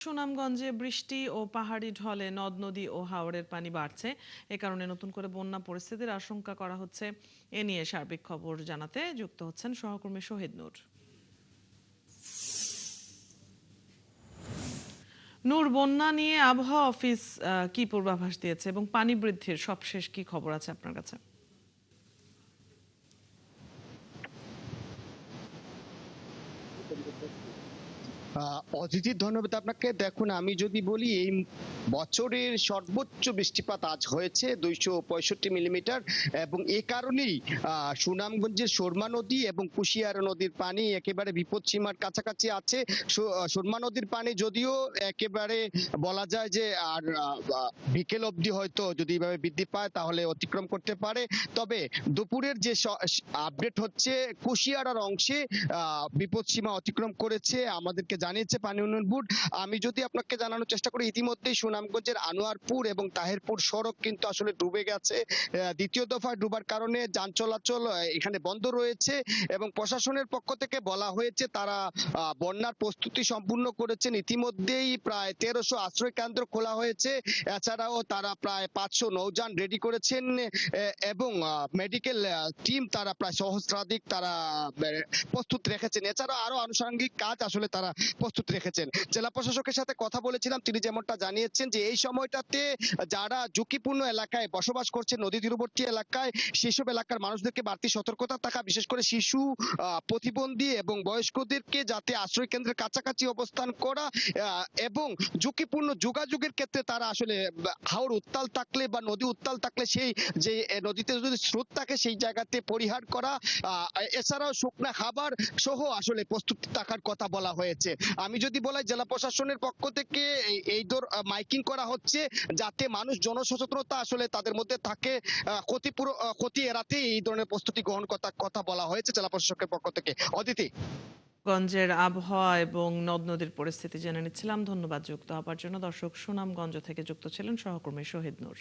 সুনামগঞ্জে বৃষ্টি ও পাহাড়ি ঢলে নদ নদী ও হাওরের পানি বাড়ছে। এ কারণে নতুন করে বন্যা পরিস্থিতির আশঙ্কা করা হচ্ছে। এ নিয়ে সার্বিক খবর জানাতে যুক্ত হচ্ছেন সহকর্মী শহীদ নূর। নূর, বন্যা নিয়ে আবহাওয়া অফিস কি পূর্বাভাস দিয়েছে এবং পানি বৃদ্ধির সবশেষ কি খবর আছে আপনার কাছে? অদিতি, ধন্যবাদ আপনাকে। দেখুন, আমি যদি বলি এই বছরের সর্বোচ্চ বৃষ্টিপাত আজ হয়েছে 265 মিলিমিটার, এবং এ কারণেই সুনামগঞ্জের সুরমা নদী এবং কুশিয়ারা নদীর পানি একেবারে বিপদসীমার কাছাকাছি আছে। সুরমা নদীর পানি যদিও একেবারে বলা যায় যে আর বিকেল অবধি হয়তো যদি এভাবে বৃদ্ধি পায় তাহলে অতিক্রম করতে পারে। তবে দুপুরের যে আপডেট হচ্ছে, কুশিয়ারার অংশে বিপদসীমা অতিক্রম করেছে আমাদেরকে জানিয়েছে পানি উন্নয়ন বোর্ড। আমি যদি আপনাকে জানানোর চেষ্টা করি, ইতিমধ্যেই সুনামগঞ্জের আনোয়ারপুর এবং তাহেরপুর সড়ক কিন্তু আসলে ডুবে গেছে। দ্বিতীয় দফায় ডুবার কারণে যান চলাচল এখানে বন্ধ রয়েছে, এবং প্রশাসনের পক্ষ থেকে বলা হয়েছে তারা বন্যার প্রস্তুতি সম্পূর্ণ করেছেন। ইতিমধ্যেই প্রায় 1300 আশ্রয় কেন্দ্র খোলা হয়েছে। এছাড়াও তারা প্রায় 500 নৌযান রেডি করেছেন, এবং মেডিকেল টিম তারা প্রায় সহস্রাধিক তারা প্রস্তুত রেখেছেন। এছাড়াও আরো আনুষঙ্গিক কাজ আসলে তারা প্রস্তুত রেখেছেন। জেলা প্রশাসকের সাথে কথা বলেছিলাম, তিনি যেমনটা জানিয়েছেন যে এই সময়টাতে যারা ঝুঁকিপূর্ণ এলাকায় বসবাস করছে, নদী তীরবর্তী এলাকায়, সেসব এলাকার মানুষদেরকে বাড়তি সতর্কতা থাকা, বিশেষ করে শিশু, প্রতিবন্ধী এবং বয়স্কদেরকে যাতে আশ্রয় কেন্দ্রের কাছাকাছি অবস্থান করা, এবং ঝুঁকিপূর্ণ যোগাযোগের ক্ষেত্রে তারা আসলে হাওর উত্তাল থাকলে বা নদী উত্তাল থাকলে সেই যে নদীতে যদি স্রোত থাকে সেই জায়গাতে পরিহার করা, এছাড়াও শুকনা খাবার সহ আসলে প্রস্তুতি থাকার কথা বলা হয়েছে। আমি যদি বলাই, জেলা প্রশাসনের পক্ষ থেকে এই মাইকিং করা হচ্ছে যাতে মানুষ জনসচেতনতা আসলে তাদের মধ্যে থাকে, ক্ষতি এড়াতে এই ধরনের প্রস্তুতি গ্রহণ করার কথা বলা হয়েছে জেলা প্রশাসকের পক্ষ থেকে। অদিতি। গঞ্জের আবহাওয়া এবং নদ নদীর পরিস্থিতি জেনে নিচ্ছিলাম। ধন্যবাদ যুক্ত হবার জন্য। দর্শক, সুনামগঞ্জ থেকে যুক্ত ছিলেন সহকর্মী শহীদ নূর।